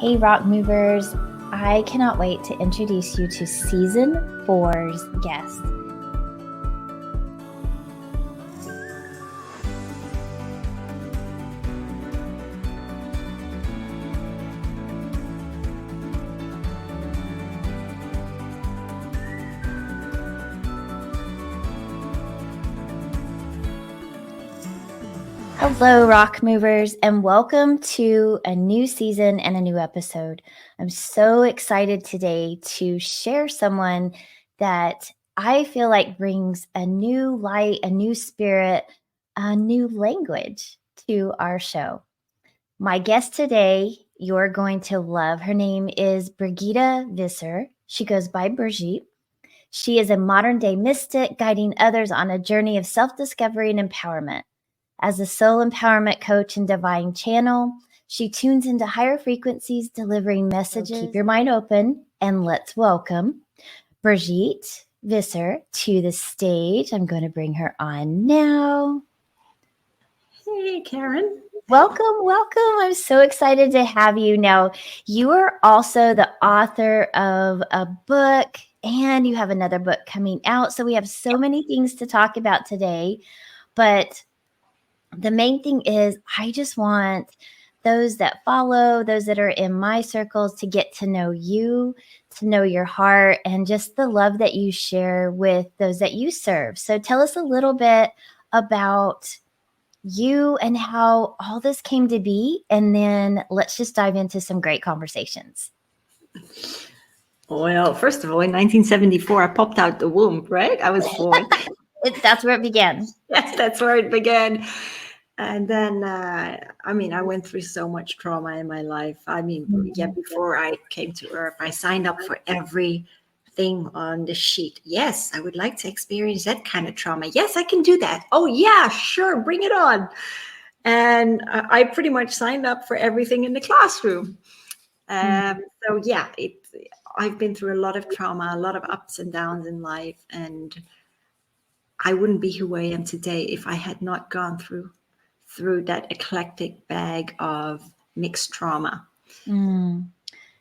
Hey, Rock Movers. I cannot wait to introduce you to Season 4's guest. Hello, Rock Movers, and welcome to a new season and a new episode. I'm so excited today to share someone that I feel like brings a new light, a new spirit, a new language to our show. My guest today, you're going to love. Her name is Birgitta Visser. She goes by Birgitte. She is a modern-day mystic guiding others on a journey of self-discovery and empowerment. As a soul empowerment coach and divine channel, she tunes into higher frequencies, delivering messages. So keep your mind open, and let's welcome Birgitta Visser to the stage. I'm going to bring her on now. Hey, Karen. Welcome. I'm so excited to have you. Now, you are also the author of a book, and you have another book coming out. So we have so many things to talk about today, but the main thing is I just want those that follow, those that are in my circles, to get to know you, to know your heart, and just the love that you share with those that you serve. So tell us a little bit about you and how all this came to be, and then let's just dive into some great conversations. Well, first of all, in 1974, I popped out the womb, right? I was born. That's where it began. Yes, that's where it began. And then, I went through so much trauma in my life. Before I came to Earth, I signed up for everything on the sheet. Yes, I would like to experience that kind of trauma. Yes, I can do that. Oh, yeah, sure, bring it on. And I pretty much signed up for everything in the classroom. I've been through a lot of trauma, a lot of ups and downs in life. And I wouldn't be who I am today if I had not gone through that eclectic bag of mixed trauma.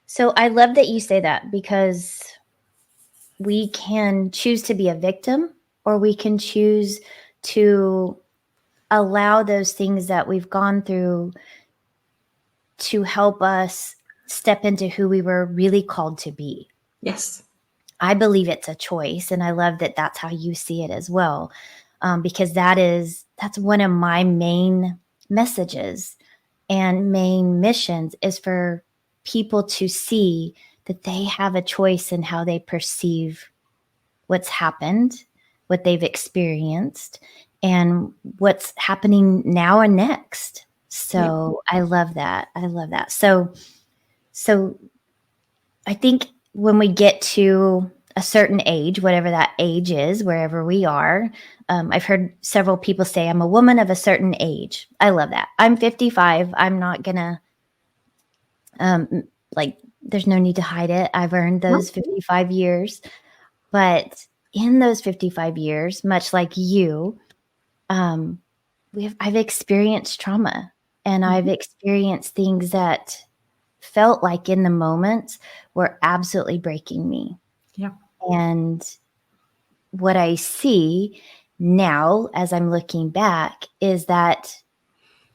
So I love that you say that, because we can choose to be a victim, or we can choose to allow those things that we've gone through to help us step into who we were really called to be. Yes. I believe it's a choice, and I love that that's how you see it as well, because that's one of my main messages and main missions, is for people to see that they have a choice in how they perceive what's happened, what they've experienced, and what's happening now and next. So I love that. So I think when we get to a certain age, whatever that age is, wherever we are, I've heard several people say, I'm a woman of a certain age. I love that. I'm 55. I'm not gonna, there's no need to hide it. I've earned those 55 years. But in those 55 years, much like you, I've experienced trauma, and I've experienced things that felt like in the moment were absolutely breaking me. Yeah. And what I see now, as I'm looking back, is that,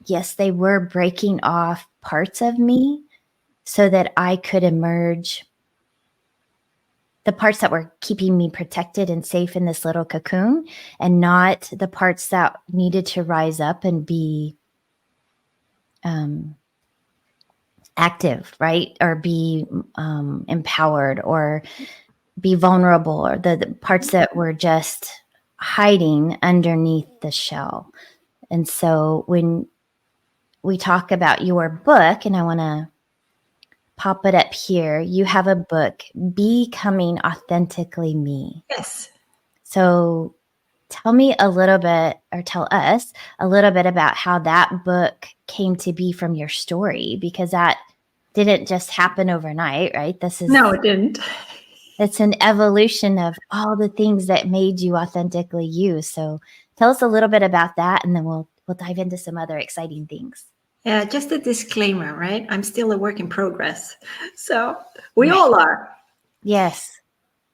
yes, they were breaking off parts of me so that I could emerge, the parts that were keeping me protected and safe in this little cocoon, and not the parts that needed to rise up and be active, right? Or be empowered, or be vulnerable, or the parts that were just hiding underneath the shell. And so when we talk about your book, and I want to pop it up here, you have a book, BE-com-ing Authentically Me. Yes. So tell me a little bit, or tell us a little bit about how that book came to be from your story, because that didn't just happen overnight, right? No, it didn't. It's an evolution of all the things that made you authentically you. So tell us a little bit about that, and then we'll dive into some other exciting things. Yeah, just a disclaimer, right? I'm still a work in progress. So we all are. Yes.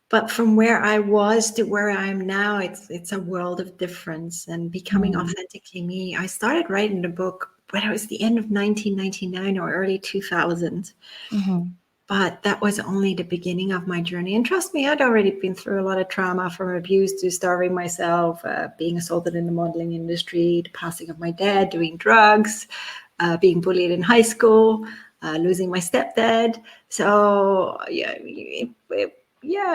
But from where I was to where I am now, it's a world of difference. And becoming Mm-hmm. authentically me, I started writing the book when it was the end of 1999 or early 2000. Mm-hmm. But that was only the beginning of my journey. And trust me, I'd already been through a lot of trauma, from abuse to starving myself, being assaulted in the modeling industry, the passing of my dad, doing drugs, being bullied in high school, losing my stepdad. So yeah,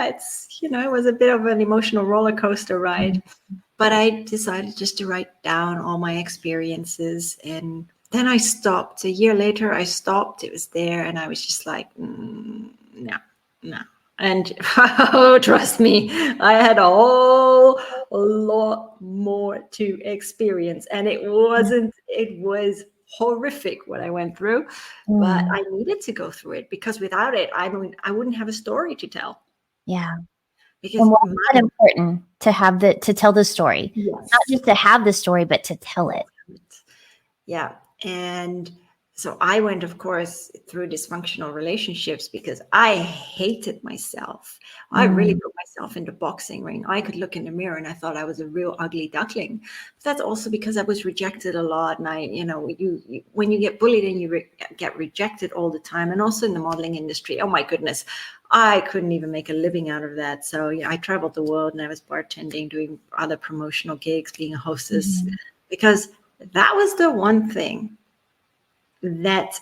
it's, it was a bit of an emotional roller coaster ride. But I decided just to write down all my experiences. And then I stopped. A year later, I stopped. It was there. And I was just like, no, no. And oh, trust me, I had a whole lot more to experience. And it was horrific what I went through. But Mm. I needed to go through it, because without it, I wouldn't have a story to tell. Yeah. Because And why is that my, important to tell the story? Not yes. just to have the story, but to tell it. Yeah. And so I went, of course, through dysfunctional relationships because I hated myself. I really Mm. put myself in the boxing ring. I could look in the mirror and I thought I was a real ugly duckling. But that's also because I was rejected a lot. And when you get bullied and you get rejected all the time, and also in the modeling industry, oh my goodness, I couldn't even make a living out of that. So yeah, I traveled the world and I was bartending, doing other promotional gigs, being a hostess, Mhm. because that was the one thing that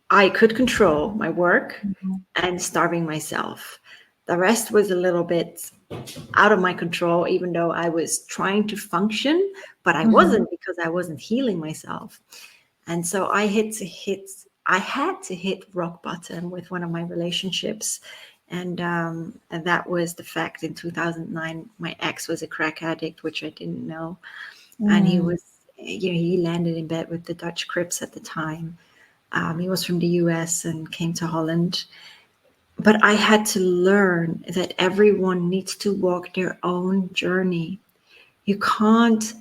I could control: my work Mhm. and starving myself. The rest was a little bit out of my control, even though I was trying to function, but I Mhm. wasn't, because I wasn't healing myself. And so I had to hit rock bottom with one of my relationships. And that was the fact. In 2009, my ex was a crack addict, which I didn't know. And Mm. he landed in bed with the Dutch Crips at the time. He was from the US and came to Holland. But I had to learn that everyone needs to walk their own journey. You can't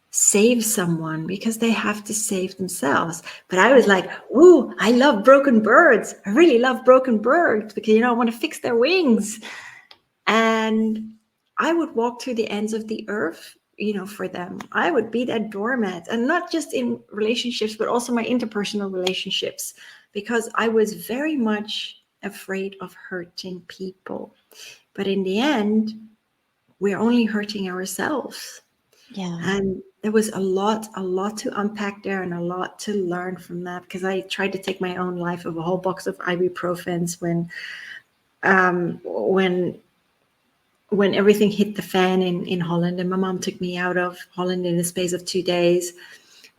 save someone because they have to save themselves. But I was like, ooh, I love broken birds. I really love broken birds because, I want to fix their wings. And I would walk to the ends of the earth, for them. I would be that doormat, and not just in relationships, but also my interpersonal relationships, because I was very much afraid of hurting people. But in the end, we're only hurting ourselves. Yeah. And there was a lot to unpack there, and a lot to learn from that, because I tried to take my own life of a whole box of ibuprofens when everything hit the fan in Holland, and my mom took me out of Holland in the space of 2 days.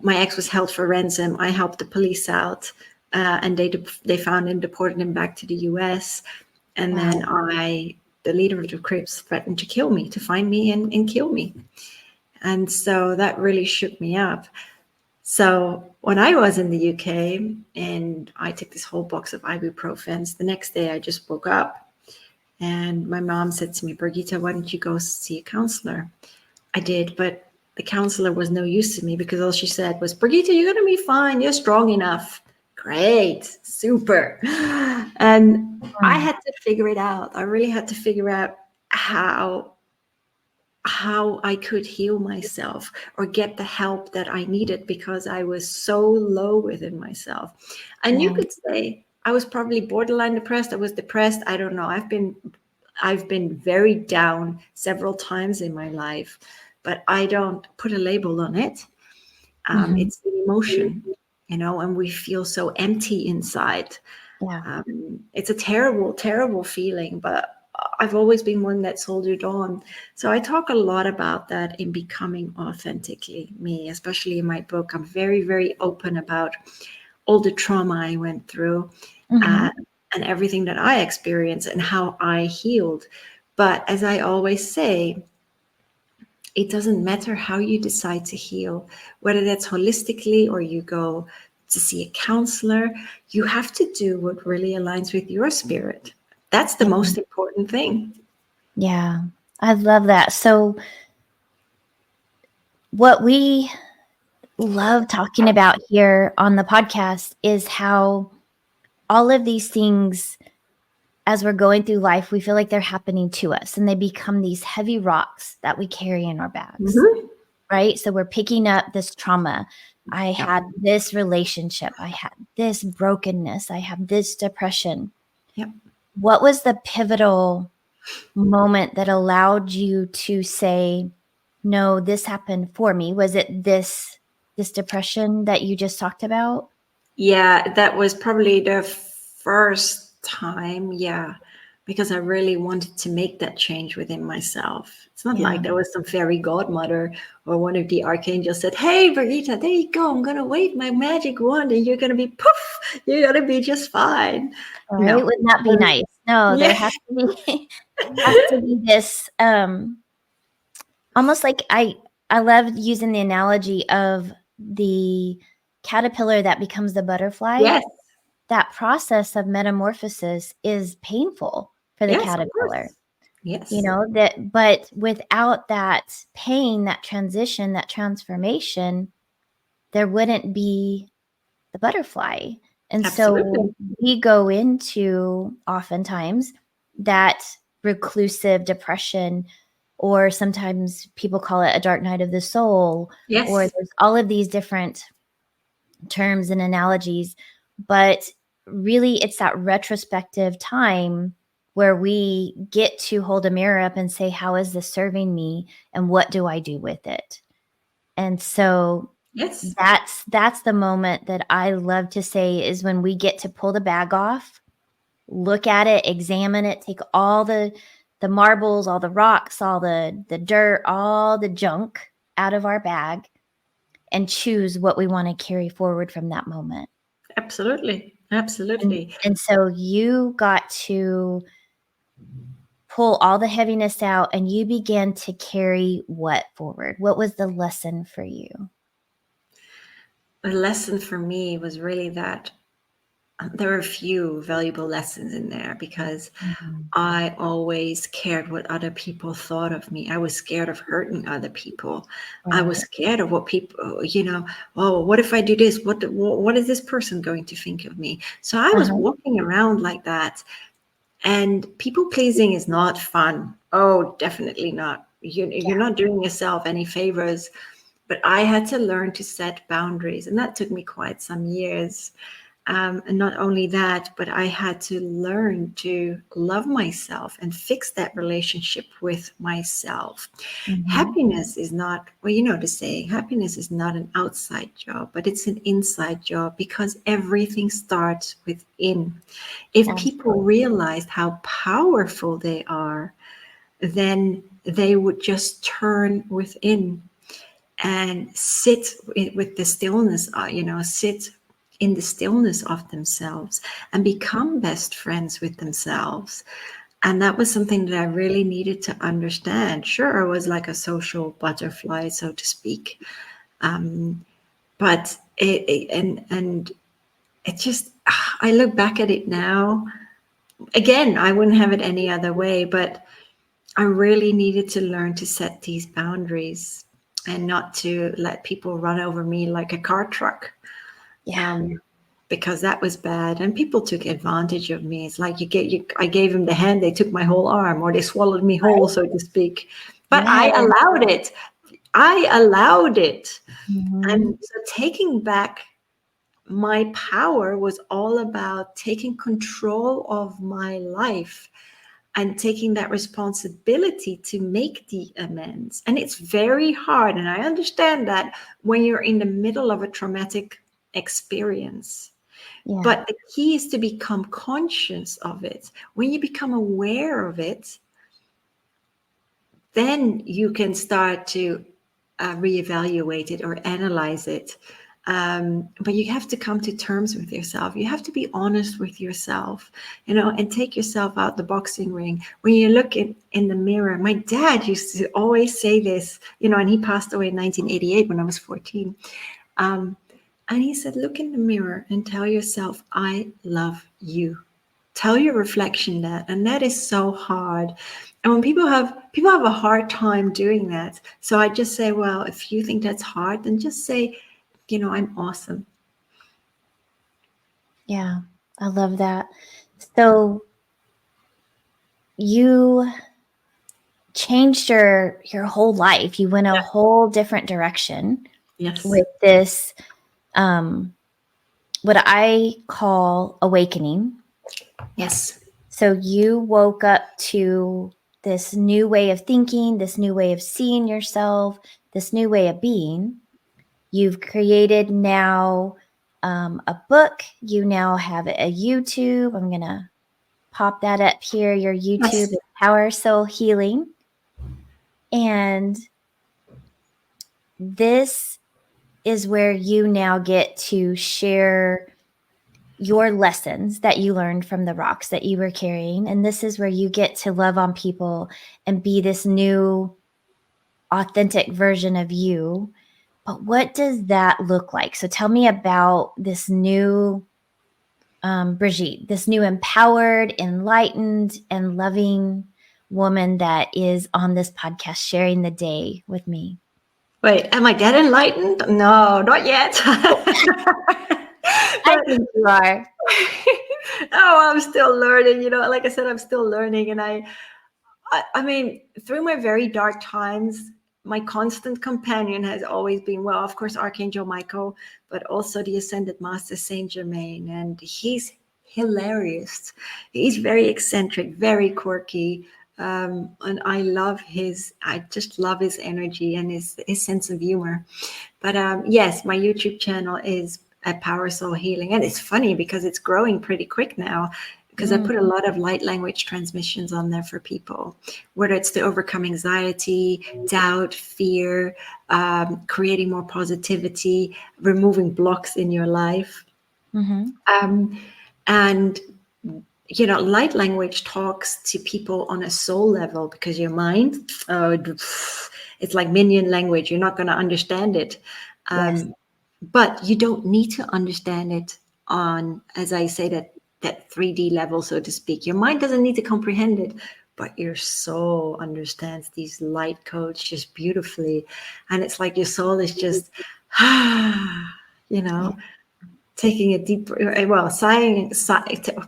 My ex was held for ransom. I helped the police out, and they found him, deported him back to the US. And Wow. then the leader of the Crips threatened to kill me, to find me and kill me. And so that really shook me up. So when I was in the UK and I took this whole box of ibuprofens, the next day I just woke up. And my mom said to me, Birgitta, why don't you go see a counselor? I did, but the counselor was no use to me, because all she said was, Birgitta, you're going to be fine. You're strong enough. Great. Super. And I Mm. had to figure it out. I really had to figure out how I could heal myself or get the help that I needed, because I was so low within myself. And you Yeah. could say I was probably borderline depressed. I was depressed. I don't know. I've been very down several times in my life, but I don't put a label on it. Mhm. It's an emotion, and we feel so empty inside. Yeah. It's a terrible, terrible feeling, but I've always been one that soldiered on. So I talk a lot about that in Becoming Authentically Me, especially in my book. I'm very, very open about all the trauma I went through, uh, Mhm. and everything that I experienced and how I healed. But as I always say, it doesn't matter how you decide to heal, whether that's holistically or you go to see a counselor. You have to do what really aligns with your spirit. That's the Yeah. most important thing. Yeah. I love that. So what we love talking about here on the podcast is how all of these things, as we're going through life, we feel like they're happening to us and they become these heavy rocks that we carry in our bags, right? So we're picking up this trauma. I had this relationship. I had this brokenness. I have this depression. Yep. What was the pivotal moment that allowed you to say, no, this happened for me? Was it this depression that you just talked about? Yeah, that was probably the first time. Yeah, because I really wanted to make that change within myself. It's not like there was some fairy godmother or one of the archangels said, "Hey, Birgitta, there you go. I'm gonna wave my magic wand, and you're gonna be poof. You're gonna be just fine." All right, No. wouldn't that be nice? No, there Yeah. has to be this almost like I love using the analogy of the caterpillar that becomes the butterfly. Yes. That process of metamorphosis is painful for the Yes, of caterpillar. course. Yes. You know, that, but without that pain, that transition, that transformation, there wouldn't be the butterfly. And Absolutely. so we go into oftentimes that reclusive depression, or sometimes people call it a dark night of the soul, Yes. or there's all of these different terms and analogies. But really, it's that retrospective time where we get to hold a mirror up and say, how is this serving me? And what do I do with it? And so Yes. that's the moment that I love to say is when we get to pull the bag off, look at it, examine it, take all the marbles, all the rocks, all the dirt, all the junk out of our bag and choose what we want to carry forward from that moment. Absolutely. Absolutely. And so you got to pull all the heaviness out and you began to carry what forward? What was the lesson for you? The lesson for me was really that there are a few valuable lessons in there because I always cared what other people thought of me. I was scared of hurting other people. I was scared of what people, oh, what if I do this? What is this person going to think of me? So I was walking around like that. And people pleasing is not fun. Oh, definitely not. You're not doing yourself any favors. But I had to learn to set boundaries. And that took me quite some years. And not only that, but I had to learn to love myself and fix that relationship with myself. Happiness is not, well, you know the saying, happiness is not an outside job, but it's an inside job because everything starts within. If people realized how powerful they are, then they would just turn within and sit with the stillness, sit in the stillness of themselves and become best friends with themselves. And that was something that I really needed to understand. Sure, I was like a social butterfly, so to speak. But it just, I look back at it now. Again, I wouldn't have it any other way, but I really needed to learn to set these boundaries and not to let people run over me like a car truck. Because that was bad. And people took advantage of me. It's like I gave them the hand, they took my whole arm, or they swallowed me whole, so to speak. But I allowed it. And so taking back my power was all about taking control of my life and taking that responsibility to make the amends. And it's very hard. And I understand that when you're in the middle of a traumatic experience. But the key is to become conscious of it. When you become aware of it, then you can start to reevaluate it or analyze it. But you have to come to terms with yourself. You have to be honest with yourself, and take yourself out the boxing ring. When you look in the mirror, my dad used to always say this, and he passed away in 1988 when I was 14. And he said, look in the mirror and tell yourself, I love you. Tell your reflection that. And that is so hard. And when people have a hard time doing that. So I just say, well, if you think that's hard, then just say, I'm awesome. Yeah, I love that. So you changed your whole life. You went a whole different direction Yes. with this what I call awakening. Yes. So you woke up to this new way of thinking, this new way of seeing yourself, this new way of being. You've created now a book. You now have a YouTube. I'm going to pop that up here. Your YouTube is Power Soul Healing. And this is where you now get to share your lessons that you learned from the rocks that you were carrying. And this is where you get to love on people and be this new, authentic version of you. But what does that look like? So tell me about this new Brigitte, this new empowered, enlightened, and loving woman that is on this podcast sharing the day with me. Wait, am I that enlightened? No, not yet. I think you are. Oh, I'm still learning. Like I said, I'm still learning. And I mean, through my very dark times, my constant companion has always been, well, of course, Archangel Michael, but also the Ascended Master Saint Germain. And he's hilarious. He's very eccentric, very quirky. And I just love his energy and his sense of humor. But yes, my YouTube channel is at Power Soul Healing. And it's funny because it's growing pretty quick now, because I put a lot of light language transmissions on there for people, whether it's to overcome anxiety, doubt, fear, creating more positivity, removing blocks in your life. And light language talks to people on a soul level, because your mind, it's like minion language. You're not going to understand it. Yes. But you don't need to understand it on, as I say, that 3D level, so to speak. Your mind doesn't need to comprehend it, but your soul understands these light codes just beautifully. And it's like your soul is just, taking a deep, well, sighing,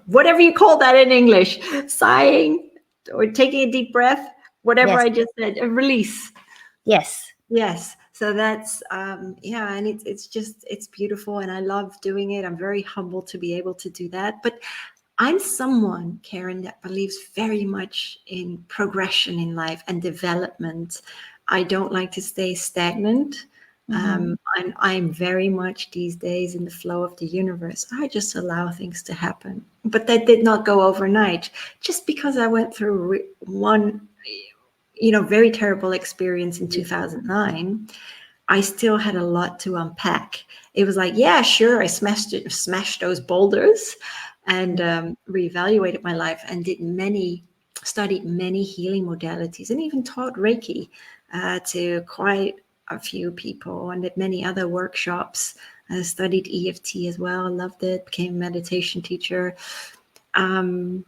whatever you call that in English, sighing or taking a deep breath, whatever Yes. I just said, a release. Yes. Yes. So that's, and it's beautiful. And I love doing it. I'm very humbled to be able to do that. But I'm someone, Karen, that believes very much in progression in life and development. I don't like to stay stagnant. I'm very much these days in the flow of the universe. I just allow things to happen. But that did not go overnight. Just because I went through one, very terrible experience in 2009, I still had a lot to unpack. It was like, yeah, sure, I smashed those boulders and reevaluated my life and studied many healing modalities and even taught Reiki to quite a few people, and did many other workshops. I studied EFT as well, loved it, became a meditation teacher. And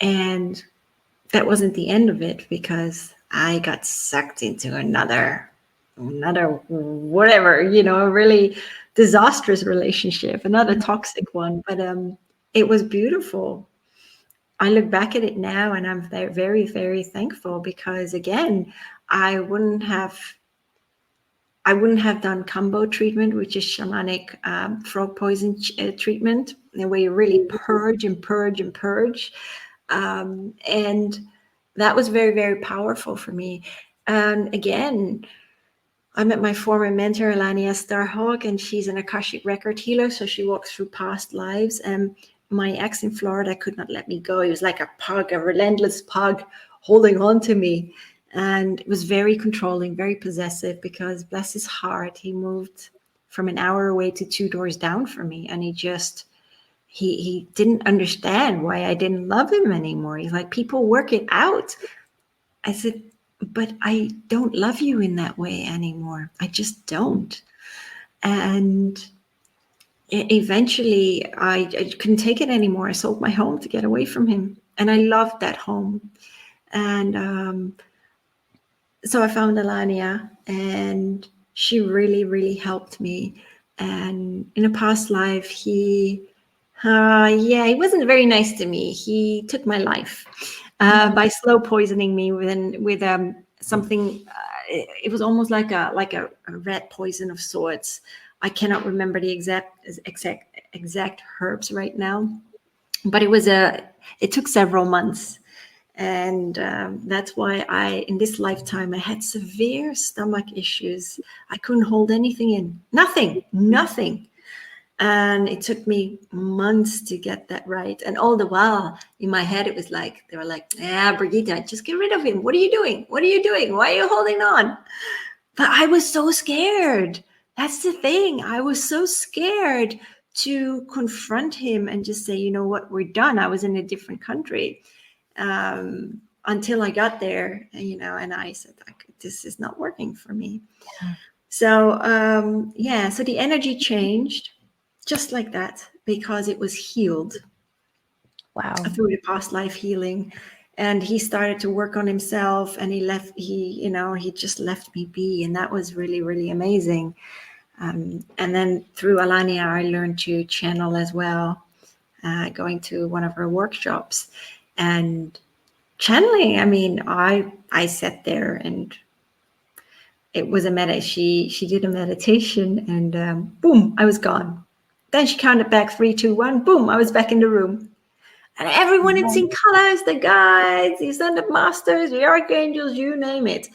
that wasn't the end of it, because I got sucked into another whatever, a really disastrous relationship, another toxic one. But it was beautiful. I look back at it now and I'm very, very thankful, because again, I wouldn't have done combo treatment, which is shamanic frog poison treatment, where you really purge and purge and purge. And that was very, very powerful for me. And again, I met my former mentor, Alania Starhawk, and she's an Akashic record healer. So she walks through past lives. And my ex in Florida could not let me go. He was like a pug, a relentless pug holding on to me. And it was very controlling, very possessive, because bless his heart, he moved from an hour away to 2 doors down from me. And he didn't understand why I didn't love him anymore. He's like, people work it out. I said, but I don't love you in that way anymore. I just don't. And eventually I couldn't take it anymore. I sold my home to get away from him. And I loved that home. And so I found Alania, and she really, really helped me And in a past life, he wasn't very nice to me. He took my life by slow poisoning me with something. It was almost like a red poison of sorts. I cannot remember the exact herbs right now, but it took several months. And that's why in this lifetime, I had severe stomach issues. I couldn't hold anything in, nothing. And it took me months to get that right. And all the while in my head, it was like, they were like, Birgitta, just get rid of him. What are you doing? What are you doing? Why are you holding on? But I was so scared. That's the thing. I was so scared to confront him and just say, you know what, we're done. I was in a different country. Until I got there, and I said, this is not working for me. Yeah. So the energy changed just like that because it was healed. Wow. Through the past life healing. And he started to work on himself, and he just left me be. And that was really, really amazing. And then through Alania, I learned to channel as well, going to one of her workshops. And channeling, I sat there, and it was she did a meditation, and boom, I was gone. Then she counted back 3, 2, 1, boom, I was back in the room. And everyone had seen colors, the guides, the ascended masters, the archangels, you name it.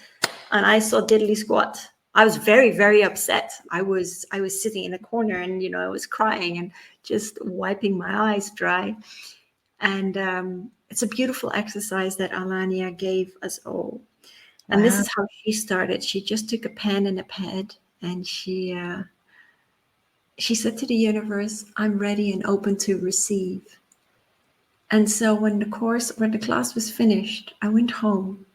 And I saw diddly squat. I was very, very upset. I was sitting in a corner, and I was crying and just wiping my eyes dry. And it's a beautiful exercise that Alania gave us all. And This is how she started. She just took a pen and a pad, and she said to the universe, I'm ready and open to receive. And so when the class was finished, I went home.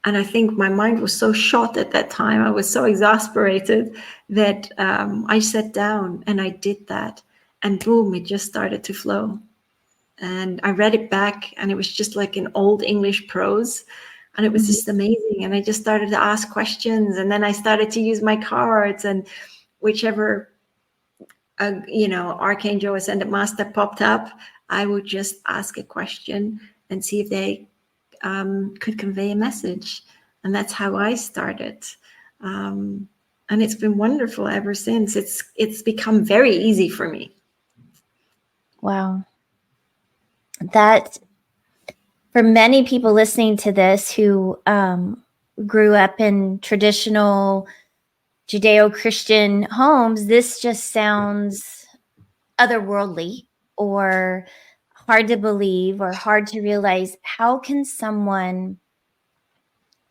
And I think my mind was so shot at that time. I was so exasperated that I sat down and I did that. And boom, it just started to flow. And I read it back, and it was just like an old English prose. And it was just amazing. And I just started to ask questions. And then I started to use my cards, and whichever, Archangel Ascended Master popped up, I would just ask a question and see if they could convey a message. And that's how I started. And it's been wonderful ever since. It's become very easy for me. Wow. That, for many people listening to this who grew up in traditional Judeo-Christian homes, this just sounds otherworldly or hard to believe or hard to realize. How can someone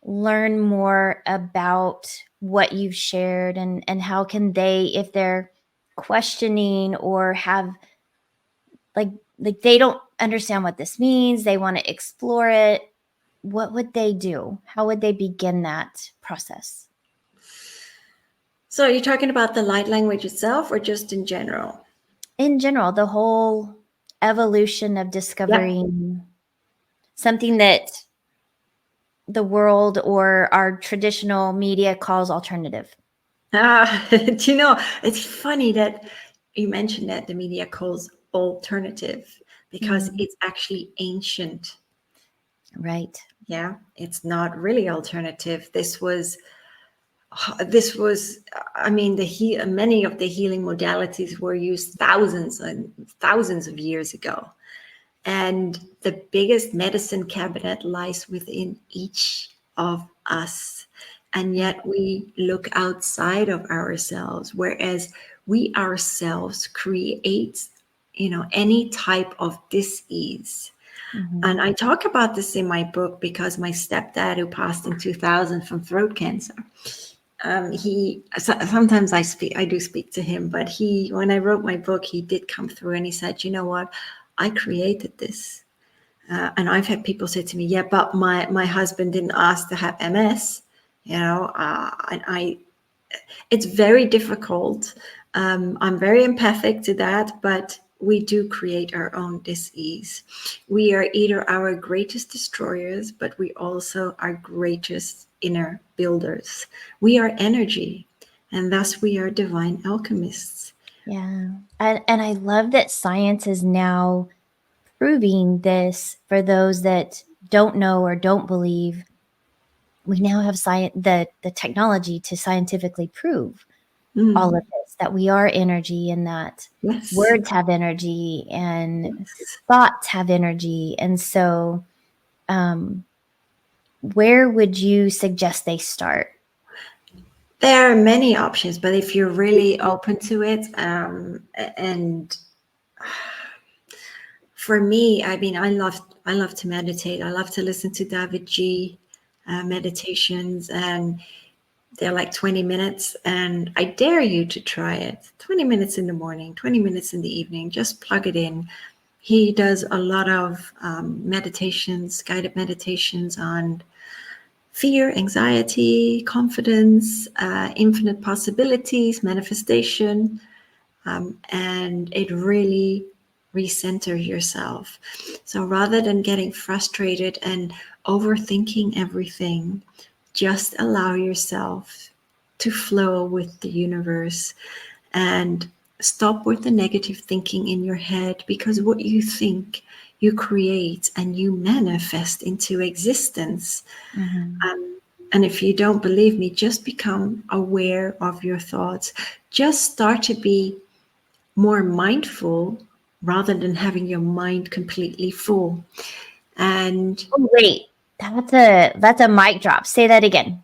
learn more about what you've shared, and how can they, if they're questioning or have like they don't understand what this means, they want to explore it, what would they do? How would they begin that process? So you're talking about the light language itself, or just in general? In general, the whole evolution of discovering something that the world or our traditional media calls alternative. It's funny that you mentioned that the media calls alternative, because it's actually ancient. Right. Yeah, it's not really alternative. This was, many of the healing modalities were used thousands and thousands of years ago. And the biggest medicine cabinet lies within each of us. And yet we look outside of ourselves, whereas we ourselves create, any type of dis-ease. And I talk about this in my book because my stepdad, who passed in 2000 from throat cancer, sometimes I do speak to him, but when I wrote my book, he did come through and he said, you know what, I created this. And I've had people say to me, yeah, but my husband didn't ask to have MS, it's very difficult. I'm very empathic to that, but we do create our own dis-ease. We are either our greatest destroyers, but we also are greatest inner builders. We are energy. And thus we are divine alchemists. Yeah. And I love that science is now proving this for those that don't know or don't believe. We now have the technology to scientifically prove all of this, that we are energy and that Yes. words have energy and Yes. thoughts have energy. And so, where would you suggest they start? There are many options, but if you're really open to it, and for me, I mean, I love to meditate. I love to listen to David G. Meditations, and they're like 20 minutes. And I dare you to try it. 20 minutes in the morning, 20 minutes in the evening. Just plug it in. He does a lot of meditations, guided meditations on fear, anxiety, confidence, infinite possibilities, manifestation, and it really recenter yourself. So rather than getting frustrated and overthinking everything, just allow yourself to flow with the universe and stop with the negative thinking in your head, because what you think you create and you manifest into existence. Mm-hmm. And if you don't believe me, just become aware of your thoughts. Just start to be more mindful rather than having your mind completely full. And Oh, wait, that's a mic drop. Say that again.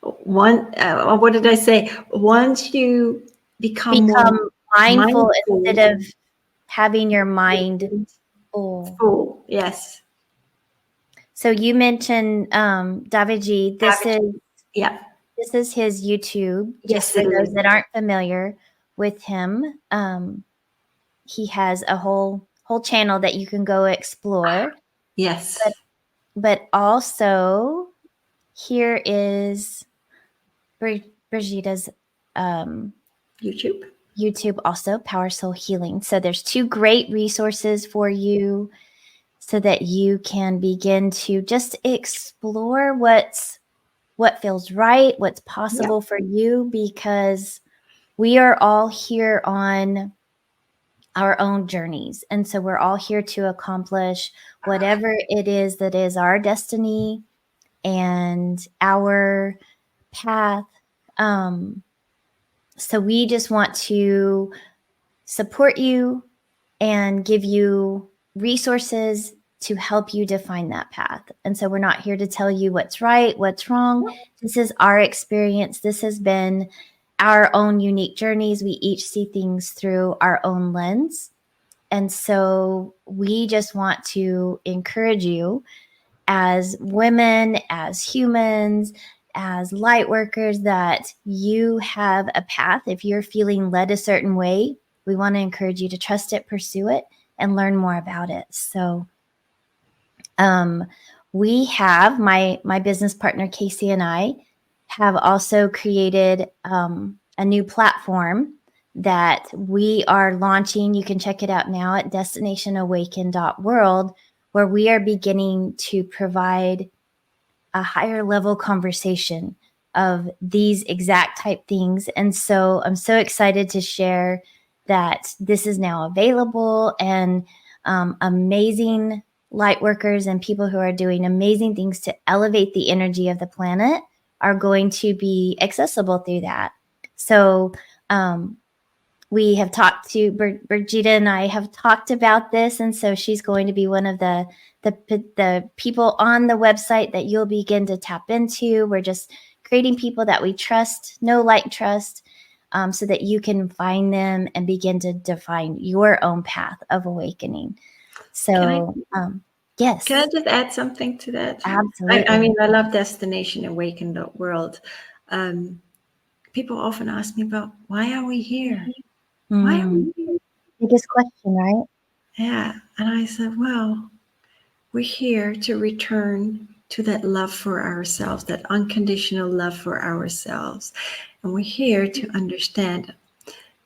what did I say? Once you become more Become mindful mindful, instead of having your mind full. full, yes. So you mentioned David G. Yeah, This is his YouTube. Just yes, for it those is. that aren't familiar with him, he has a whole channel that you can go explore. But Yes, but also here is Brigitta's YouTube. YouTube, also Power Soul Healing. So there's two great resources for you so that you can begin to just explore what feels right, what's Yeah, possible for you, because we are all here on our own journeys. And so we're all here to accomplish whatever it is that is our destiny and our path. So we just want to support you and give you resources to help you define that path. And so we're not here to tell you what's right, what's wrong. This is our experience. This has been our own unique journeys. We each see things through our own lens. And so we just want to encourage you as women, as humans, as light workers, that you have a path. If you're feeling led a certain way, we want to encourage you to trust it, pursue it, and learn more about it. So we have my business partner Casey and I have also created a new platform that we are launching. You can check it out now at destinationawaken.world, where we are beginning to provide a higher level conversation of these exact type things. And so I'm so excited to share that this is now available, and amazing light workers and people who are doing amazing things to elevate the energy of the planet are going to be accessible through that. So we have talked to Birgitta and I have talked about this, and so she's going to be one of the people on the website that you'll begin to tap into. We're just creating people that we trust, know, like, trust, so that you can find them and begin to define your own path of awakening. So, yes, Can I just add something to that? I absolutely. mean, I love Destination Awaken.world. People often ask me about, why are we here? Why are we here? Biggest question, right? Yeah. And I said, well, we're here to return to that love for ourselves, that unconditional love for ourselves. And we're here to understand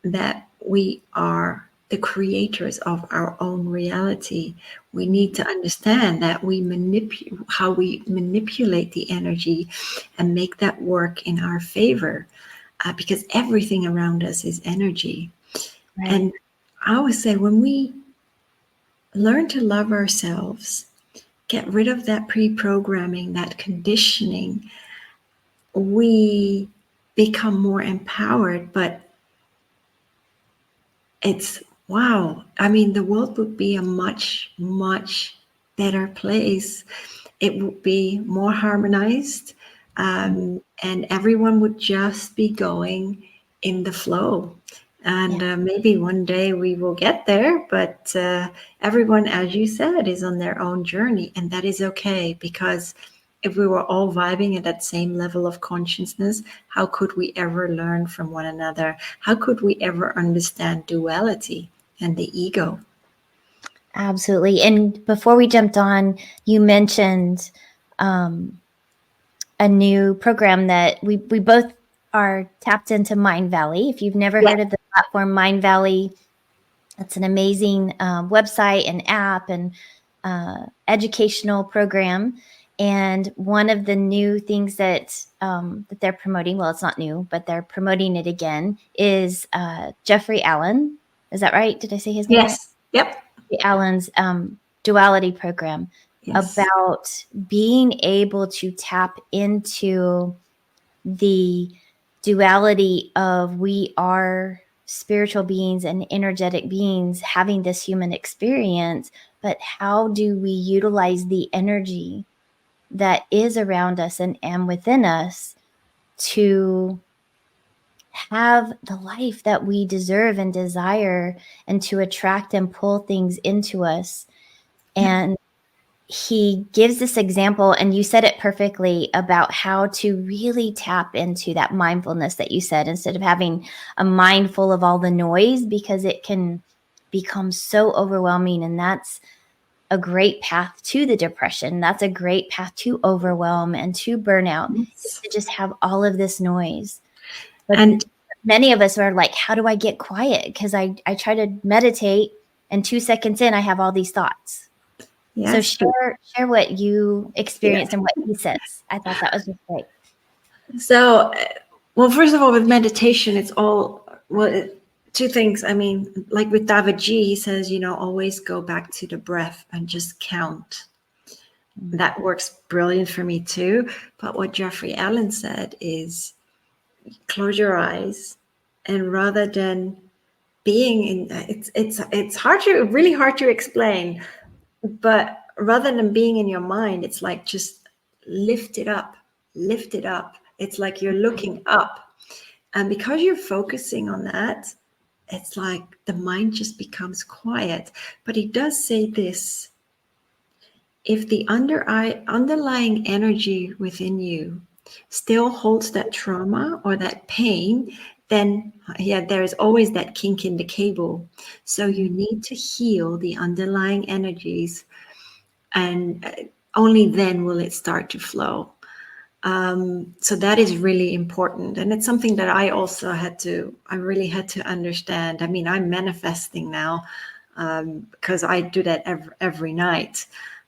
that we are the creators of our own reality. We need to understand that how we manipulate the energy and make that work in our favor. because everything around us is energy. Right. And I always say, when we learn to love ourselves, get rid of that pre-programming, that conditioning, we become more empowered. But it's wow. I mean, the world would be a much, much better place. It would be more harmonized, and everyone would just be going in the flow. And maybe one day we will get there, but everyone, as you said, is on their own journey, and that is okay, because if we were all vibing at that same level of consciousness, how could we ever learn from one another? How could we ever understand duality and the ego? Absolutely. And before we jumped on, you mentioned a new program that we both are tapped into, Mind Valley. If you've never heard of the platform Mind Valley, it's an amazing website and app and educational program. And one of the new things that that they're promoting, well, it's not new, but they're promoting it again, is Jeffrey Allen. Is that right? Did I say his name right? Yes. Yep. Allen's duality program, Yes. about being able to tap into the duality of we are spiritual beings and energetic beings having this human experience, but how do we utilize the energy that is around us and within us to have the life that we deserve and desire, and to attract and pull things into us. And he gives this example, and you said it perfectly, about how to really tap into that mindfulness that you said, instead of having a mind full of all the noise, because it can become so overwhelming. And that's a great path to the depression. That's a great path to overwhelm and to burnout, is to just have all of this noise. But And many of us are like, how do I get quiet? Because I try to meditate, and 2 seconds in, I have all these thoughts. So yes, share what you experienced yeah. and what he says. I thought that was just great. So, well, first of all, with meditation, it's all, well, two things. I mean, like with David G, he says, always go back to the breath and just count. That works brilliant for me too. But what Jeffrey Allen said is, close your eyes, and rather than being in, it's really hard to explain. But rather than being in your mind, it's like just lift it up, lift it up. It's like you're looking up. And because you're focusing on that, it's like the mind just becomes quiet. But he does say this: if the underlying energy within you still holds that trauma or that pain, then there is always that kink in the cable. So you need to heal the underlying energies, and only then will it start to flow. So that is really important, and it's something that I really had to understand. I mean, I'm manifesting now, because I do that every night.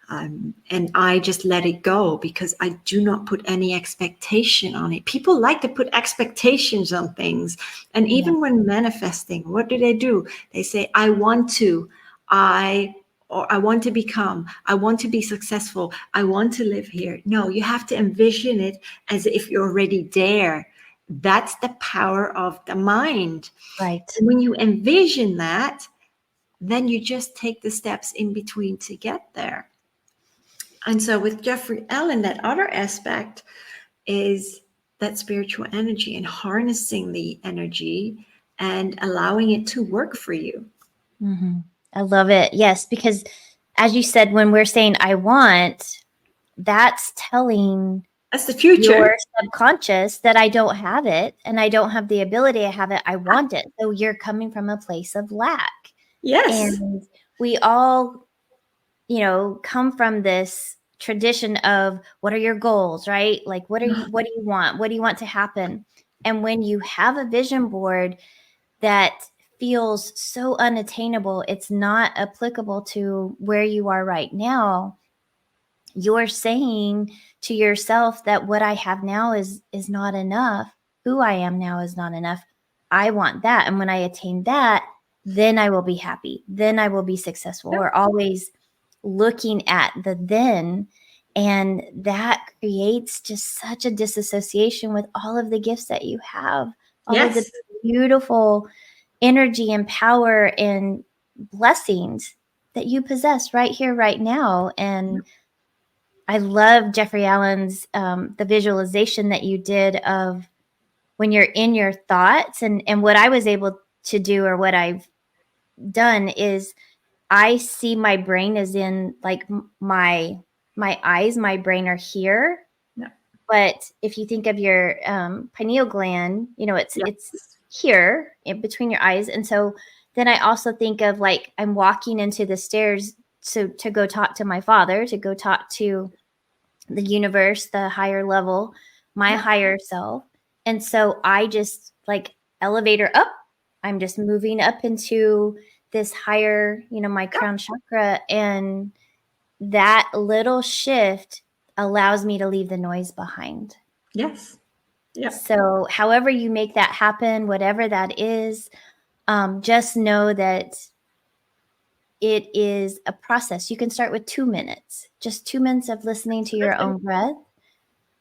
And I just let it go, because I do not put any expectation on it. People like to put expectations on things. And even when manifesting, what do? They say, I want to, or I want to become, I want to be successful, I want to live here. No, you have to envision it as if you're already there. That's the power of the mind. Right. And when you envision that, then you just take the steps in between to get there. And so with Jeffrey Allen, that other aspect is that spiritual energy, and harnessing the energy and allowing it to work for you. Mm-hmm. I love it. Yes, because as you said, when we're saying I want, that's telling That's the future. your subconscious that I don't have it, and I don't have the ability to have it. I want it. So you're coming from a place of lack. Yes. And we all, come from this tradition of, what are your goals, right? Like, what do you want? What do you want to happen? And when you have a vision board that feels so unattainable, it's not applicable to where you are right now, you're saying to yourself that what I have now is not enough, who I am now is not enough. I want that. And when I attain that, then I will be happy. Then I will be successful. We're always looking at the then, and that creates just such a disassociation with all of the gifts that you have, all of the Yes. beautiful energy and power and blessings that you possess right here, right now. And I love Jeffrey Allen's the visualization that you did of when you're in your thoughts, and what I was able to do, or what I've done, is I see my brain as in like my eyes, my brain are here. Yeah. But if you think of your pineal gland, it's Yeah. it's here in between your eyes. And so then I also think of like I'm walking into the stairs to go talk to my father, to go talk to the universe, the higher level, my Yeah. higher self. And so I just like elevator up. I'm just moving up into this higher, my crown chakra. And that little shift allows me to leave the noise behind. Yes. Yeah. So however you make that happen, whatever that is, just know that it is a process. You can start with 2 minutes, just 2 minutes of listening to your own breath.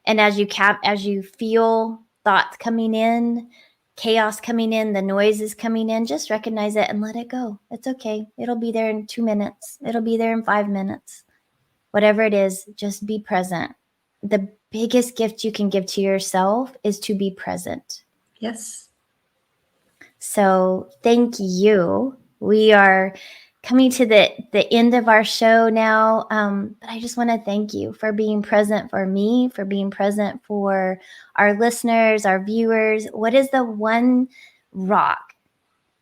And as you feel thoughts coming in, chaos coming in, the noise is coming in, just recognize it and let it go. It's okay. It'll be there in 2 minutes. It'll be there in 5 minutes. Whatever it is, just be present. The biggest gift you can give to yourself is to be present. Yes. So thank you. We are coming to the end of our show now. But I just want to thank you for being present for me, for being present for our listeners, our viewers. What is the one rock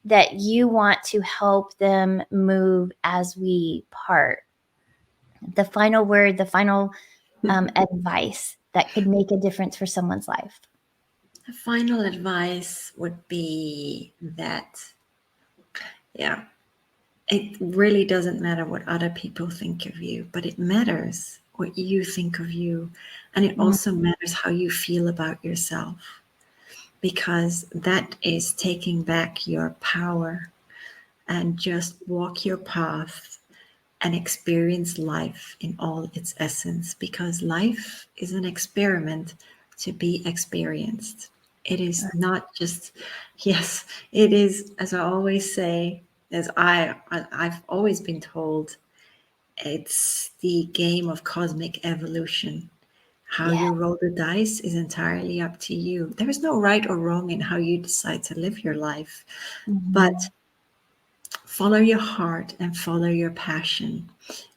that you want to help them move as we part? The final word, the final advice that could make a difference for someone's life. The final advice would be that, it really doesn't matter what other people think of you, but it matters what you think of you. And it also matters how you feel about yourself, because that is taking back your power. And just walk your path and experience life in all its essence, because life is an experiment to be experienced. It is not just, yes, it is, as I always say, as I've always been told, it's the game of cosmic evolution. How you roll the dice is entirely up to you. There is no right or wrong in how you decide to live your life, but follow your heart and follow your passion.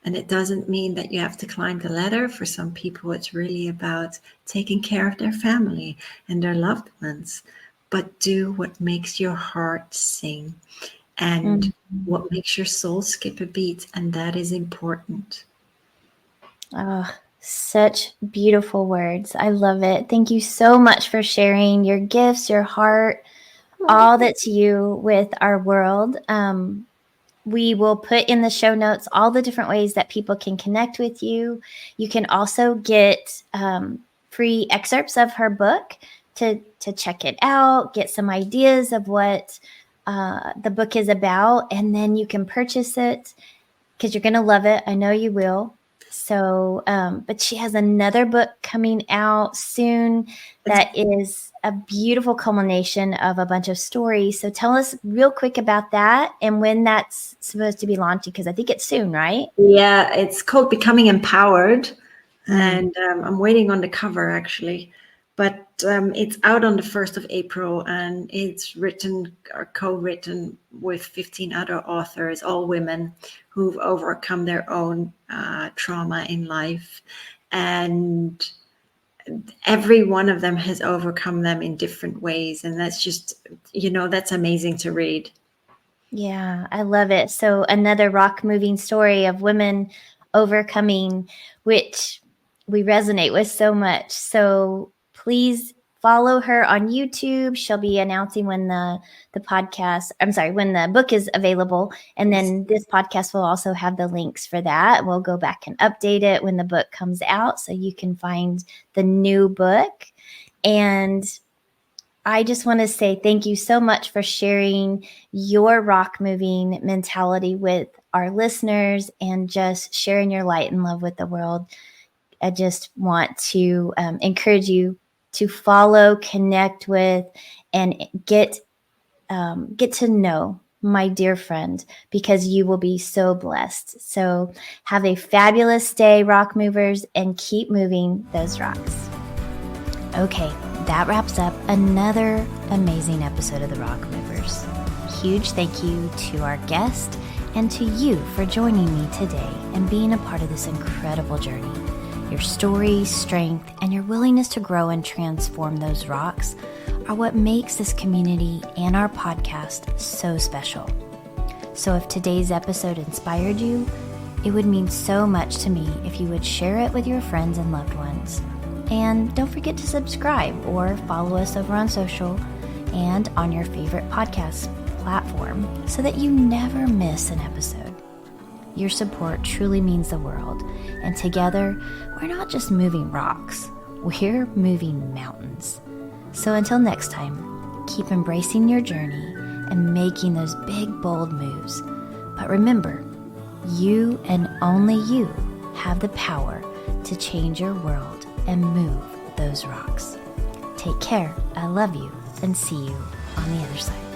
And it doesn't mean that you have to climb the ladder. For some people, it's really about taking care of their family and their loved ones. But do what makes your heart sing and what makes your soul skip a beat. And that is important. Oh, such beautiful words. I love it. Thank you so much for sharing your gifts, your heart, all that's you with our world. We will put in the show notes all the different ways that people can connect with you. You can also get free excerpts of her book to check it out, get some ideas of what the book is about, and then you can purchase it because you're going to love it. I know you will. So, but she has another book coming out soon that is a beautiful culmination of a bunch of stories. So tell us real quick about that and when that's supposed to be launching, because I think it's soon, right? Yeah, it's called Becoming Empowered. And I'm waiting on the cover, actually. But it's out on the 1st of April, and it's written or co-written with 15 other authors, all women who've overcome their own trauma in life. And every one of them has overcome them in different ways. And that's just, that's amazing to read. Yeah, I love it. So another rock moving story of women overcoming, which we resonate with so much. So please follow her on YouTube. She'll be announcing when when the book is available. And then this podcast will also have the links for that. We'll go back and update it when the book comes out so you can find the new book. And I just want to say thank you so much for sharing your rock moving mentality with our listeners and just sharing your light and love with the world. I just want to encourage you to follow, connect with, and get to know my dear friend, because you will be so blessed. So have a fabulous day, rock movers, and keep moving those rocks. Okay, that wraps up another amazing episode of the Rock Movers. Huge thank you to our guest and to you for joining me today and being a part of this incredible journey. Your story, strength, and your willingness to grow and transform those rocks are what makes this community and our podcast so special. So if today's episode inspired you, it would mean so much to me if you would share it with your friends and loved ones. And don't forget to subscribe or follow us over on social and on your favorite podcast platform so that you never miss an episode. Your support truly means the world, and together, we're not just moving rocks, we're moving mountains. So until next time, keep embracing your journey and making those big, bold moves. But remember, you and only you have the power to change your world and move those rocks. Take care, I love you, and see you on the other side.